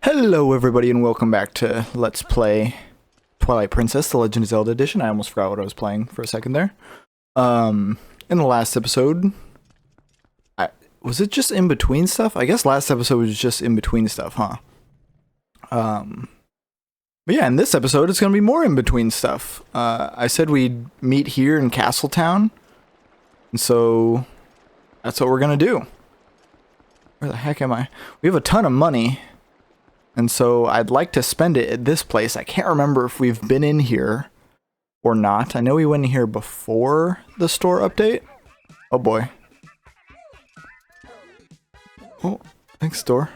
Hello everybody and welcome back to Let's Play Twilight Princess, The Legend of Zelda Edition. I almost forgot what I was playing for a second there. In the last episode, was it just in between stuff? I guess last episode was just in between stuff, huh? But yeah, in this episode it's gonna be more in between stuff. I said we'd meet here in Castletown, and so that's what we're gonna do. Where the heck am I? We have a ton of money. And so I'd like to spend it at this place. I can't remember if we've been in here or not. I know we went in here before the store update. Oh boy. Oh, thanks store.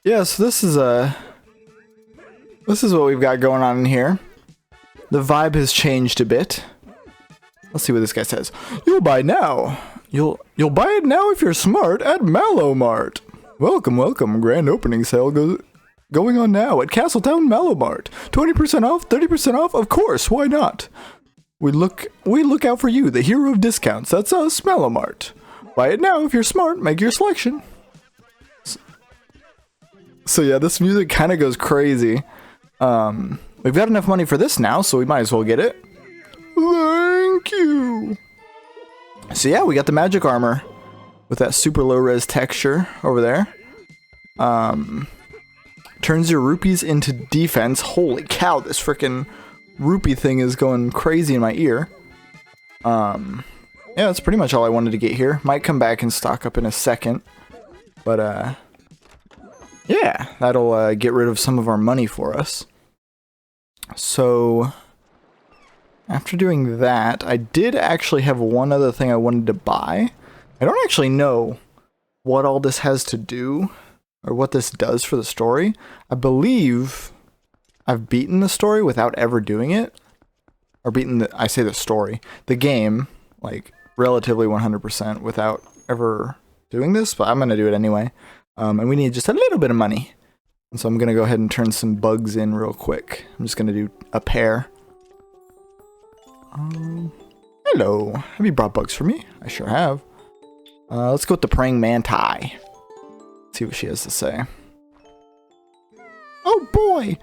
Yeah, so this is what we've got going on in here. The vibe has changed a bit. Let's see what this guy says. You'll buy now. You'll buy it now if you're smart at Mallow Mart. Welcome, welcome. Grand opening sale going on now at Castletown Mallow Mart. 20% off, 30% off? Of course, why not? We look out for you, the hero of discounts. That's us, Mallow Mart. Buy it now if you're smart, make your selection. So yeah, this music kind of goes crazy. We've got enough money for this now, so we might as well get it. Thank you. So yeah, we got the magic armor. With that super low res texture over there. Turns your rupees into defense. Holy cow, this freaking rupee thing is going crazy in my ear. Yeah, that's pretty much all I wanted to get here. Might come back and stock up in a second. But, yeah, that'll get rid of some of our money for us. So, after doing that, I did actually have one other thing I wanted to buy. I don't actually know what all this has to do, or what this does for the story. I believe I've beaten the story without ever doing it. Or beaten the game, like, relatively 100% without ever doing this, but I'm going to do it anyway. And we need just a little bit of money. And so I'm going to go ahead and turn some bugs in real quick. I'm just going to do a pair. Hello. Have you brought bugs for me? I sure have. Let's go with the praying mantis. See what she has to say. Oh boy!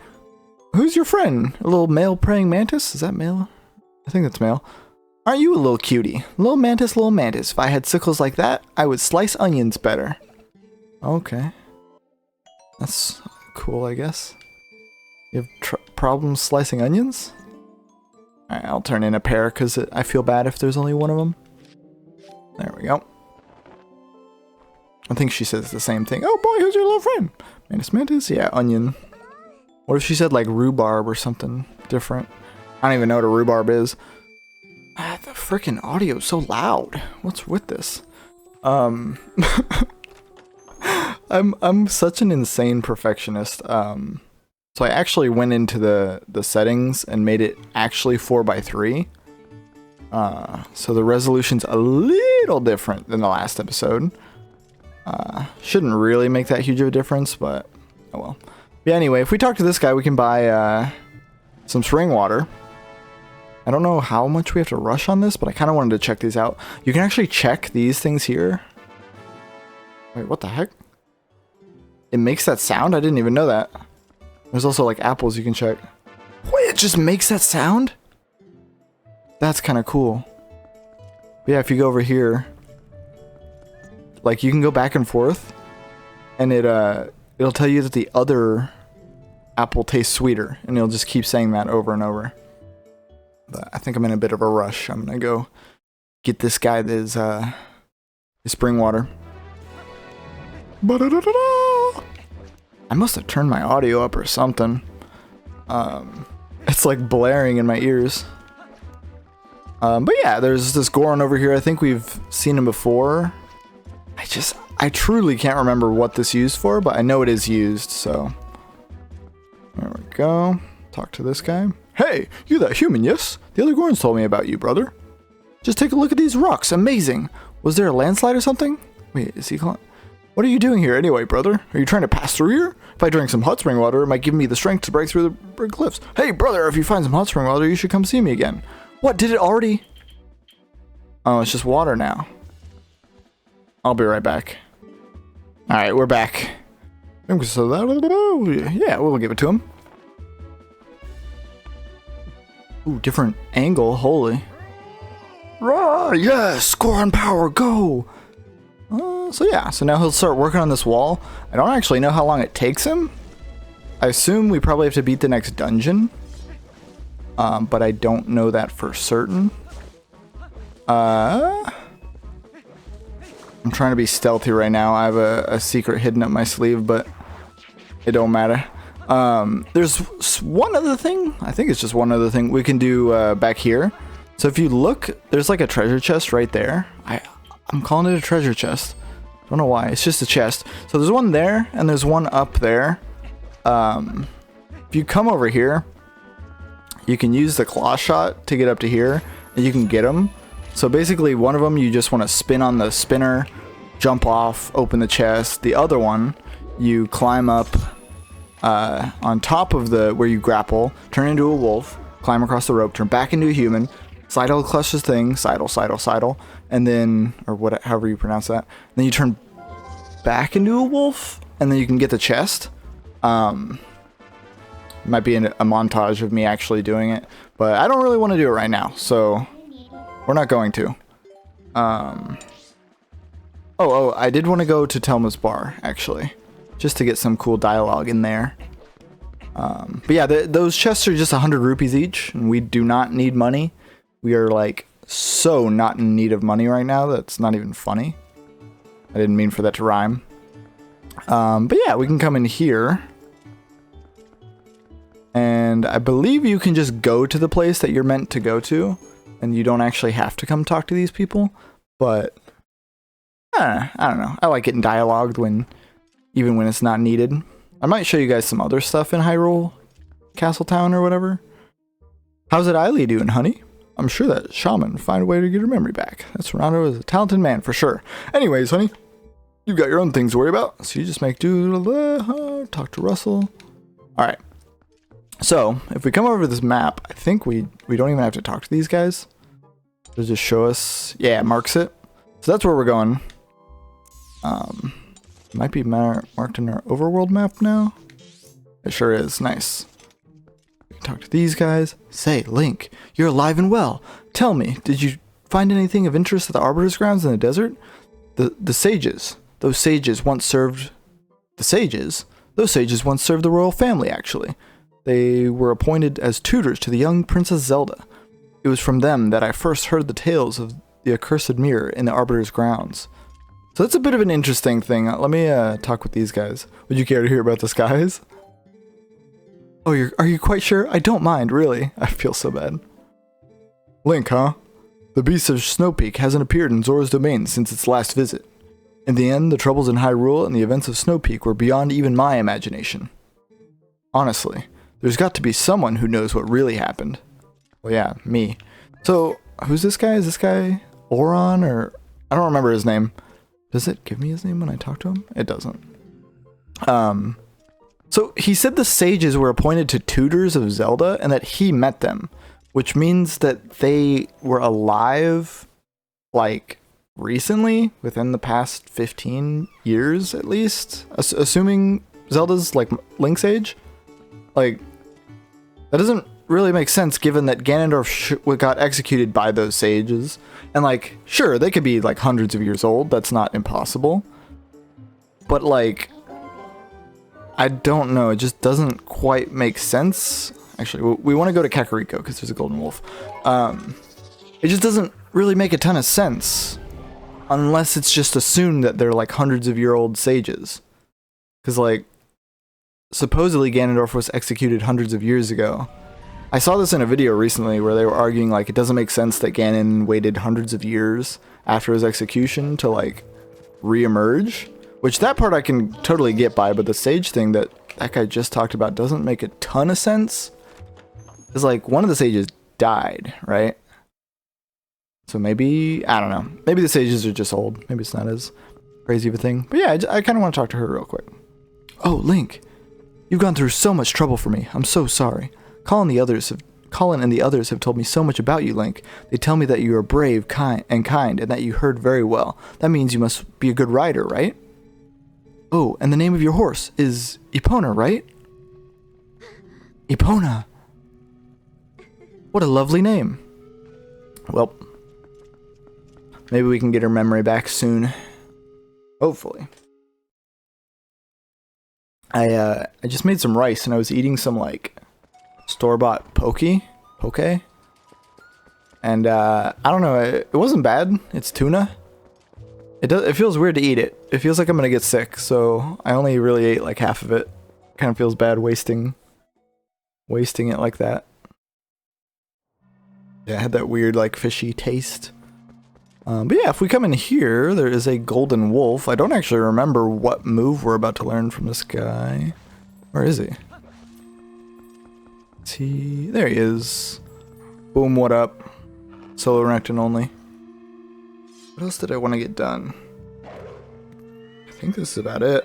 Who's your friend? A little male praying mantis? Is that male? I think that's male. Aren't you a little cutie? Little mantis, little mantis. If I had sickles like that, I would slice onions better. Okay. That's cool, I guess. You have problems slicing onions? Alright, I'll turn in a pair because I feel bad if there's only one of them. There we go. I think she says the same thing. Oh boy, who's your little friend? Mantis mantis? Yeah, onion. What if she said like rhubarb or something different? I don't even know what a rhubarb is. The freaking audio is so loud. What's with this? I'm such an insane perfectionist. So I actually went into the settings and made it actually 4:3. So the resolution's a little different than the last episode. Shouldn't really make that huge of a difference, but oh well. Yeah, anyway, if we talk to this guy, we can buy some spring water. I don't know how much we have to rush on this, but I kind of wanted to check these out. You can actually check these things here. Wait, what the heck? It makes that sound? I didn't even know that. There's also like apples you can check. Wait, it just makes that sound? That's kind of cool. But yeah, if you go over here, like you can go back and forth, and it'll tell you that the other apple tastes sweeter, and it'll just keep saying that over and over. But I think I'm in a bit of a rush. I'm gonna go get this guy his spring water. Ba-da-da-da-da! I must have turned my audio up or something. It's like blaring in my ears. But yeah, there's this Goron over here. I think we've seen him before. I truly can't remember what this used for, but I know it is used, so. There we go. Talk to this guy. Hey, you that human, yes? The other Gorons told me about you, brother. Just take a look at these rocks. Amazing. Was there a landslide or something? Wait, is he calling? What are you doing here anyway, brother? Are you trying to pass through here? If I drink some hot spring water, it might give me the strength to break through the brick cliffs. Hey, brother, if you find some hot spring water, you should come see me again. What, did it already? Oh, it's just water now. I'll be right back. Alright, we're back. So that, yeah, we'll give it to him. Ooh, different angle, holy. Rah, yes, score on power, go! So yeah, so now he'll start working on this wall. I don't actually know how long it takes him. I assume we probably have to beat the next dungeon. But I don't know that for certain. I'm trying to be stealthy right now. I have a secret hidden up my sleeve, but it don't matter. There's one other thing. I think it's just one other thing we can do back here. So if you look, there's like a treasure chest right there. I'm calling it a treasure chest. Don't know why. It's just a chest. So there's one there, and there's one up there. If you come over here, you can use the claw shot to get up to here, and you can get them. So basically, one of them you just want to spin on the spinner, jump off, open the chest. The other one, you climb up on top of where you grapple, turn into a wolf, climb across the rope, turn back into a human, sidle clutch this thing, sidle, and then, or however you pronounce that. Then you turn back into a wolf, and then you can get the chest. Might be a montage of me actually doing it, but I don't really want to do it right now, so we're not going to. Oh, I did want to go to Telma's bar, actually, just to get some cool dialogue in there. But yeah, those chests are just 100 rupees each, and we do not need money. We are like so not in need of money right now. That's not even funny. I didn't mean for that to rhyme. But yeah, we can come in here. And I believe you can just go to the place that you're meant to go to. And you don't actually have to come talk to these people. But I don't know. I like getting dialogued even when it's not needed. I might show you guys some other stuff in Hyrule Castletown or whatever. How's it Eiley doing, honey? I'm sure that shaman will find a way to get her memory back. That's Ronaldo is a talented man for sure. Anyways, honey, you've got your own things to worry about. So you just make do, talk to Russell. All right. So if we come over to this map, I think we don't even have to talk to these guys. They'll just show us. Yeah, it marks it. So that's where we're going. Might be marked in our overworld map now. It sure is. Nice. We can talk to these guys. Say, Link, you're alive and well. Tell me, did you find anything of interest at the Arbiter's grounds in the desert? The sages. Those sages once served the royal family, actually. They were appointed as tutors to the young Princess Zelda. It was from them that I first heard the tales of the accursed mirror in the Arbiter's grounds. So that's a bit of an interesting thing. Let me talk with these guys. Would you care to hear about this, guys? Oh, are you quite sure? I don't mind, really. I feel so bad. Link, huh? The beast of Snow Peak hasn't appeared in Zora's domain since its last visit. In the end, the troubles in Hyrule and the events of Snow Peak were beyond even my imagination. Honestly, there's got to be someone who knows what really happened. Well, yeah, me. So, who's this guy? Is this guy Oron or... I don't remember his name. Does it give me his name when I talk to him? It doesn't. So he said the sages were appointed to tutors of Zelda and that he met them, which means that they were alive, like, recently, within the past 15 years at least, assuming Zelda's, like, Link's age. Like, that doesn't really make sense given that Ganondorf got executed by those sages. And, like, sure, they could be, like, hundreds of years old. That's not impossible. But, like, I don't know. It just doesn't quite make sense. Actually, we want to go to Kakariko because there's a golden wolf. It just doesn't really make a ton of sense unless it's just assumed that they're, like, hundreds of year old sages. Because, like, supposedly Ganondorf was executed hundreds of years ago. I saw this in a video recently where they were arguing, like, it doesn't make sense that Ganon waited hundreds of years after his execution to, like, re-emerge. Which, that part I can totally get by, but the sage thing that guy just talked about doesn't make a ton of sense. It's like, one of the sages died, right? So maybe, I don't know. Maybe the sages are just old. Maybe it's not as crazy of a thing. But yeah, I kind of want to talk to her real quick. Oh, Link. You've gone through so much trouble for me. I'm so sorry. Colin and the others have told me so much about you, Link. They tell me that you are brave, kind, and that you heard very well. That means you must be a good rider, right? Oh, and the name of your horse is Epona, right? Epona. What a lovely name. Well, maybe we can get her memory back soon. Hopefully. I just made some rice and I was eating some like store-bought poke, and I don't know, it wasn't bad. It's tuna. It feels weird to eat it. It feels like I'm gonna get sick, so I only really ate like half of it. Kind of feels bad wasting it like that. Yeah, it had that weird like fishy taste. But yeah, if we come in here, there is a golden wolf. I don't actually remember what move we're about to learn from this guy. Where is he? There he is. Boom, what up? Solo Renekton only. What else did I want to get done? I think this is about it.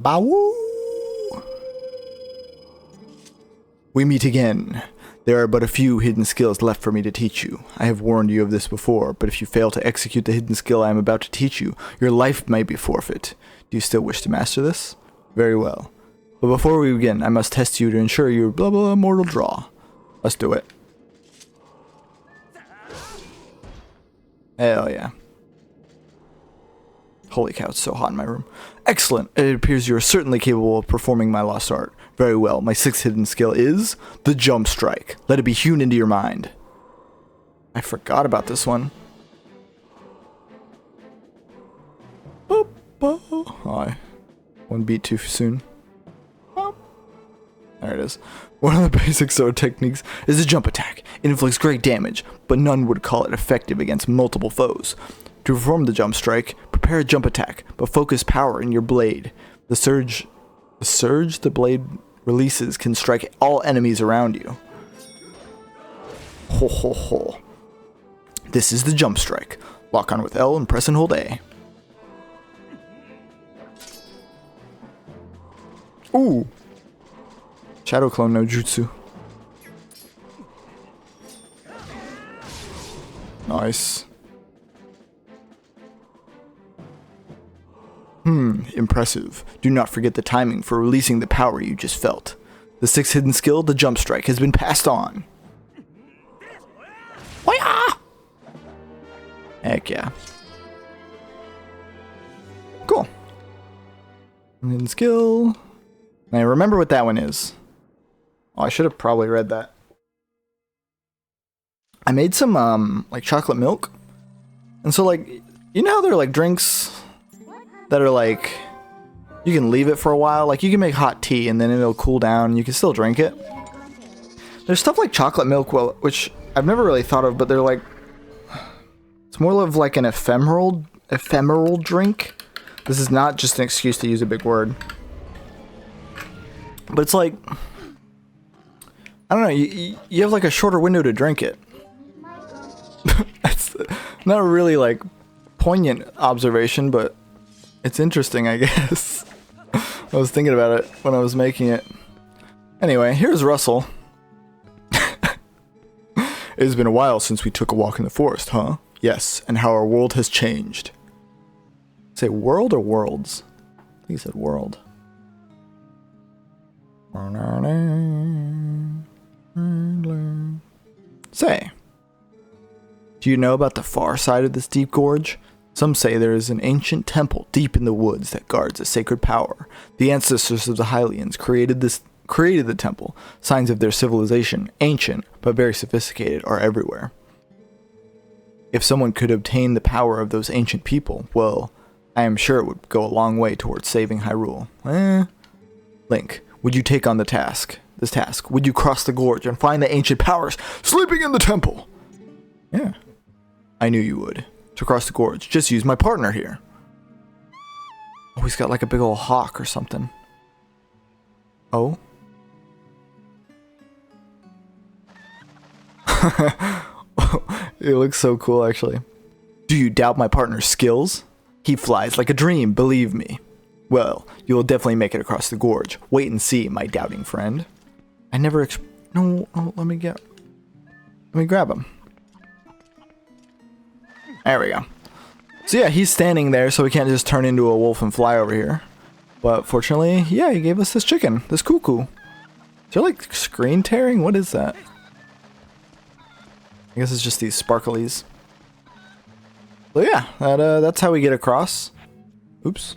Bawoo! We meet again. There are but a few hidden skills left for me to teach you. I have warned you of this before, but if you fail to execute the hidden skill I am about to teach you, your life may be forfeit. Do you still wish to master this? Very well. But before we begin, I must test you to ensure your blah blah mortal draw. Let's do it. Hell yeah. Holy cow, it's so hot in my room. Excellent. It appears you are certainly capable of performing my lost art. Very well. My sixth hidden skill is the jump strike. Let it be hewn into your mind. I forgot about this one. Boop, boop. Oh, one beat too soon. Boop. There it is. One of the basic sword techniques is the jump attack. It inflicts great damage, but none would call it effective against multiple foes. To perform the jump strike, prepare a jump attack, but focus power in your blade. The surge the blade releases can strike all enemies around you. Ho ho ho. This is the jump strike. Lock on with L and press and hold A. Ooh. Shadow Clone no Jutsu. Nice. Impressive. Do not forget the timing for releasing the power you just felt. The sixth hidden skill, the jump strike, has been passed on. Why-ah! Heck yeah. Cool. Hidden skill. Now remember what that one is. Oh, I should have probably read that. I made some like chocolate milk. And so like, you know how there are like drinks that are like, you can leave it for a while. Like you can make hot tea and then it'll cool down and you can still drink it. There's stuff like chocolate milk, well, which I've never really thought of, but they're like, it's more of like an ephemeral drink. This is not just an excuse to use a big word. But it's like, I don't know, you have like a shorter window to drink it. That's not a really like poignant observation, but it's interesting, I guess. I was thinking about it when I was making it. Anyway, here's Russell. It has been a while since we took a walk in the forest, huh? Yes, and how our world has changed. Say world or worlds? I think he said world. Say, do you know about the far side of this deep gorge? Some say there is an ancient temple deep in the woods that guards a sacred power. The ancestors of the Hylians created the temple. Signs of their civilization, ancient but very sophisticated, are everywhere. If someone could obtain the power of those ancient people, well, I am sure it would go a long way towards saving Hyrule. Link, would you take on this task? Would you cross the gorge and find the ancient powers sleeping in the temple? Yeah, I knew you would. To cross the gorge, just use my partner here. Oh, he's got like a big old hawk or something. Oh? It looks so cool, actually. Do you doubt my partner's skills? He flies like a dream, believe me. Well, you will definitely make it across the gorge. Wait and see, my doubting friend. I never no, let me grab him. There we go. So yeah, he's standing there, so we can't just turn into a wolf and fly over here. But fortunately, yeah, he gave us this chicken, this cuckoo. Is there like screen tearing? What is that? I guess it's just these sparklies. So yeah, that's how we get across. Oops.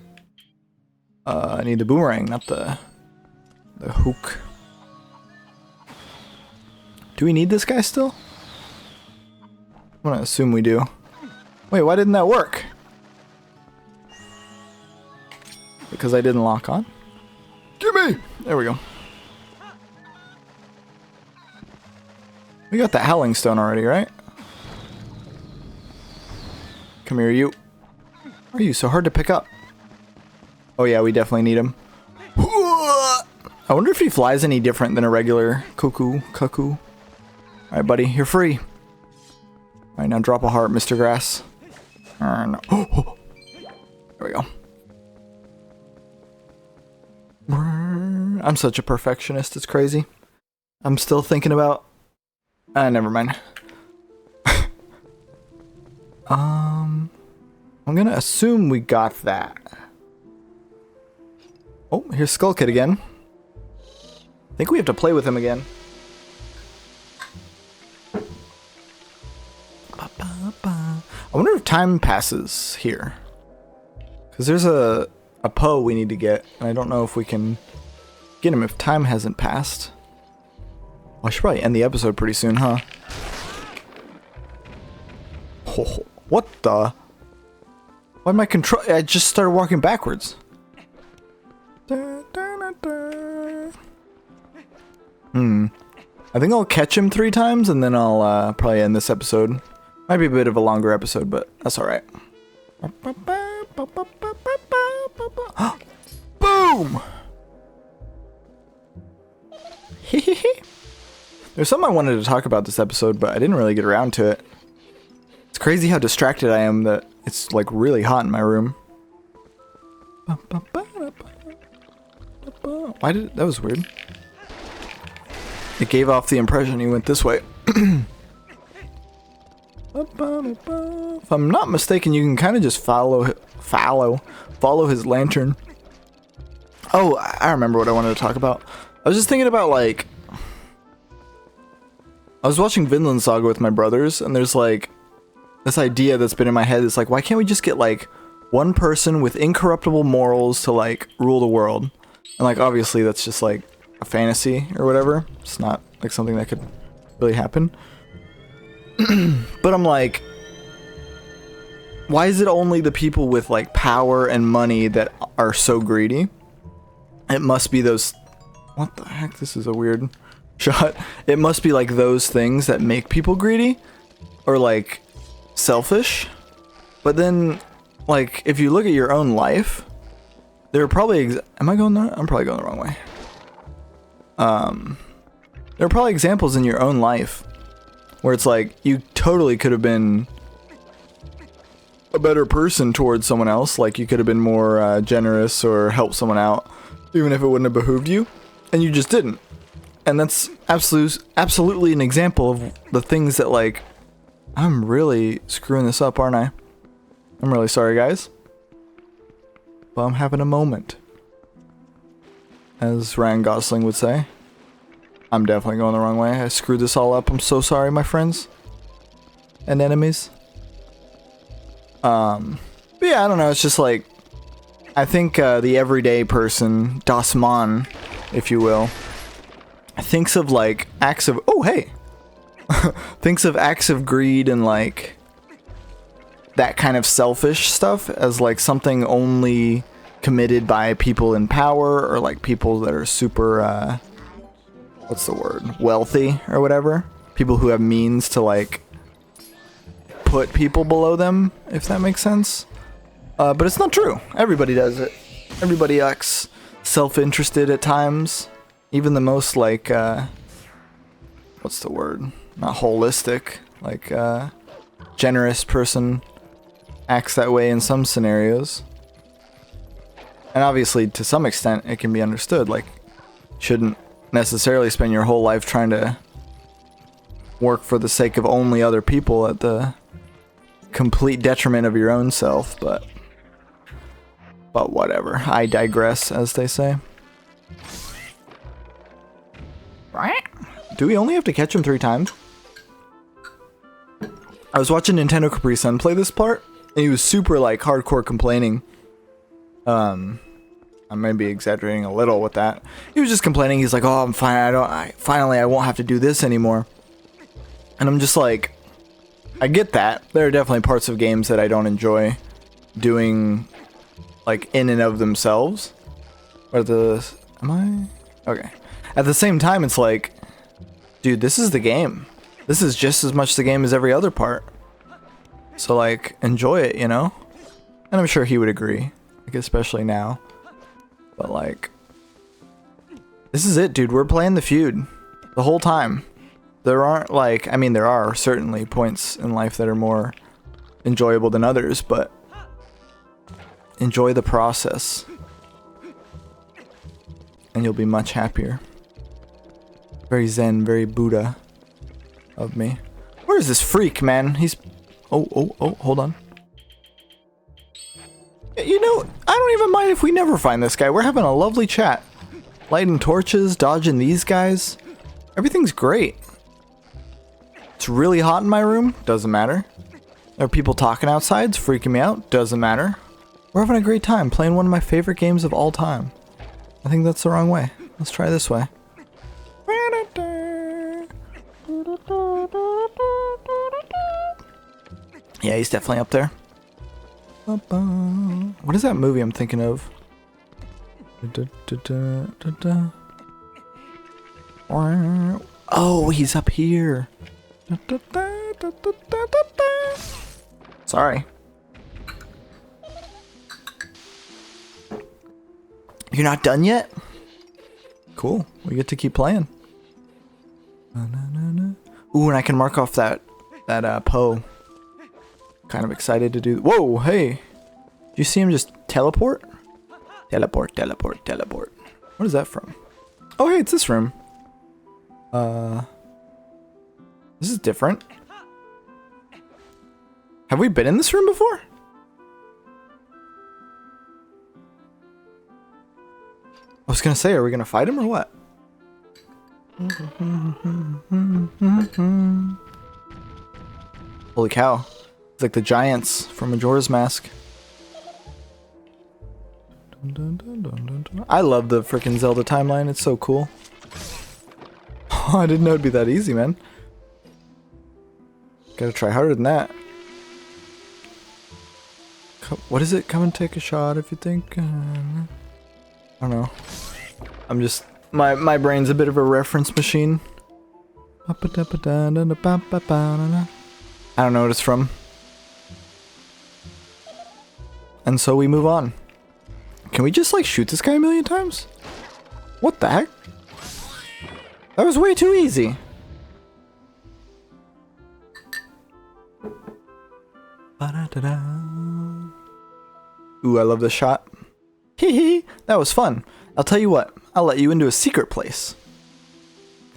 I need the boomerang, not the hook. Do we need this guy still? I'm gonna assume we do. Wait, why didn't that work? Because I didn't lock on? Gimme! There we go. We got the Howling Stone already, right? Come here, you. Why are you so hard to pick up? Oh yeah, we definitely need him. I wonder if he flies any different than a regular cuckoo. Alright, buddy, you're free. Alright, now drop a heart, Mr. Grass. No. There we go. I'm such a perfectionist, it's crazy. I'm still thinking about... never mind. I'm gonna assume we got that. Oh, here's Skull Kid again. I think we have to play with him again. I wonder if time passes here. Because there's a Poe we need to get, and I don't know if we can get him if time hasn't passed. Well, I should probably end the episode pretty soon, huh? Oh, what the? Why am I control? I just started walking backwards. I think I'll catch him 3 times, and then I'll probably end this episode. Might be a bit of a longer episode, but that's alright. Boom! There's something I wanted to talk about this episode, but I didn't really get around to it. It's crazy how distracted I am that it's like really hot in my room. Why did that was weird. It gave off the impression he went this way. If I'm not mistaken, you can kind of just follow his lantern. Oh, I remember what I wanted to talk about. I was just thinking about, like, I was watching Vinland Saga with my brothers, and there's like this idea that's been in my head. It's like, why can't we just get like one person with incorruptible morals to like rule the world? And like, obviously that's just like a fantasy or whatever. It's not like something that could really happen. But I'm like, why is it only the people with like power and money that are so greedy? It must be those... What the heck? This is a weird shot. It must be like those things that make people greedy or like selfish. But then, like, if you look at your own life, there are probably... Am I going there? I'm probably going the wrong way. There are probably examples in your own life where it's like you totally could have been a better person towards someone else. Like you could have been more generous or helped someone out, even if it wouldn't have behooved you, and you just didn't. And that's absolutely an example of the things that, like, I'm really screwing this up, aren't I? I'm really sorry, guys. But I'm having a moment. As Ryan Gosling would say. I'm definitely going the wrong way. I screwed this all up. I'm so sorry, my friends. And enemies. But yeah, I don't know. It's just like, I think the everyday person, Das Mann, if you will, thinks of like acts of... Oh, hey! Thinks of acts of greed and like that kind of selfish stuff as like something only committed by people in power or like people that are super... what's the word? Wealthy or whatever. People who have means to like put people below them, if that makes sense. But it's not true. Everybody does it. Everybody acts self-interested at times. Even the most like, what's the word? Not holistic. Like, generous person acts that way in some scenarios. And obviously, to some extent, it can be understood. Like, shouldn't necessarily spend your whole life trying to work for the sake of only other people at the complete detriment of your own self, but whatever. I digress, as they say. Do we only have to catch him 3 times? I was watching Nintendo Capri Sun play this part, and he was super, like, hardcore complaining. I may be exaggerating a little with that. He was just complaining. He's like, "Oh, I'm fine. Finally, I won't have to do this anymore." And I'm just like, I get that. There are definitely parts of games that I don't enjoy doing, like, in and of themselves. But am I? Okay. At the same time, it's like, dude, this is the game. This is just as much the game as every other part. So, like, enjoy it, you know? And I'm sure he would agree. Like, especially now. But, like, this is it, dude. We're playing the feud the whole time. There aren't, like, I mean, there are certainly points in life that are more enjoyable than others, but enjoy the process. And you'll be much happier. Very zen, very Buddha of me. Where is this freak, man? He's... Oh, hold on. You know, I don't even mind if we never find this guy. We're having a lovely chat. Lighting torches, dodging these guys. Everything's great. It's really hot in my room. Doesn't matter. There are people talking outside. It's freaking me out. Doesn't matter. We're having a great time playing one of my favorite games of all time. I think that's the wrong way. Let's try this way. Yeah, he's definitely up there. What is that movie I'm thinking of? Oh, he's up here. Sorry. You're not done yet? Cool. We get to keep playing. Ooh, and I can mark off that Poe. Kind of excited to do. Whoa, hey. Did you see him just teleport? Teleport. What is that from? Oh, hey, it's this room. This is different. Have we been in this room before? I was gonna say, are we gonna fight him or what? Holy cow. It's like the giants from Majora's Mask. I love the freaking Zelda timeline. It's so cool. Oh, I didn't know it'd be that easy, man. Gotta try harder than that. What is it? Come and take a shot if you think... I don't know. I'm just... My brain's a bit of a reference machine. I don't know what it's from. And so we move on. Can we just, like, shoot this guy a million times? What the heck? That was way too easy. Ooh, I love this shot. Hee hee, that was fun. I'll tell you what, I'll let you into a secret place.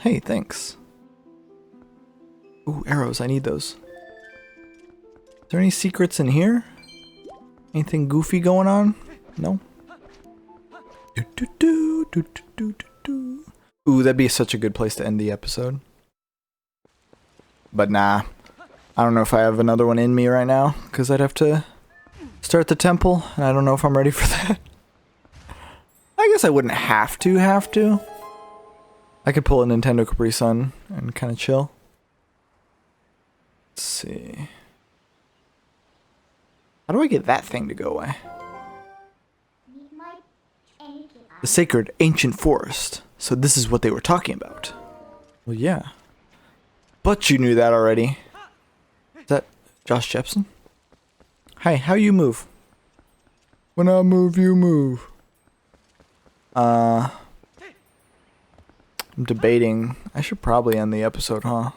Hey, thanks. Ooh, arrows, I need those. Is there any secrets in here? Anything goofy going on? No? Ooh, that'd be such a good place to end the episode. But nah. I don't know if I have another one in me right now, because I'd have to start the temple, and I don't know if I'm ready for that. I guess I wouldn't have to. I could pull a Nintendo Capri Sun and kind of chill. Let's see. How do I get that thing to go away? The sacred ancient forest. So this is what they were talking about. Well, yeah. But you knew that already. Is that Josh Jepson? Hi, how you move? When I move, you move. I'm debating. I should probably end the episode, huh?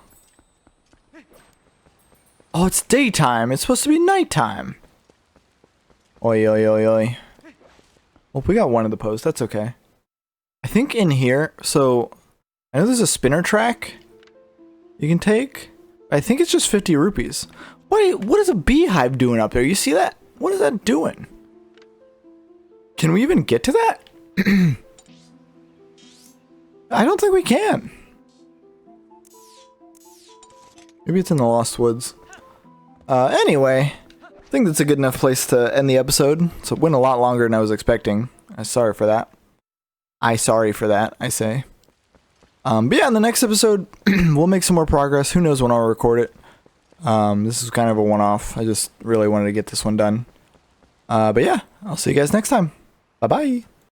Oh, it's daytime. It's supposed to be nighttime. Oi, oi, oi, oi. Well, we got one of the posts. That's okay. I think in here, so I know there's a spinner track you can take. I think it's just 50 rupees. What is a beehive doing up there? You see that? What is that doing? Can we even get to that? I don't think we can. Maybe it's in the Lost Woods. Anyway, I think that's a good enough place to end the episode. So it went a lot longer than I was expecting. I'm sorry for that. I say. But yeah, in the next episode, we'll make some more progress. Who knows when I'll record it. This is kind of a one-off. I just really wanted to get this one done. But yeah, I'll see you guys next time. Bye-bye.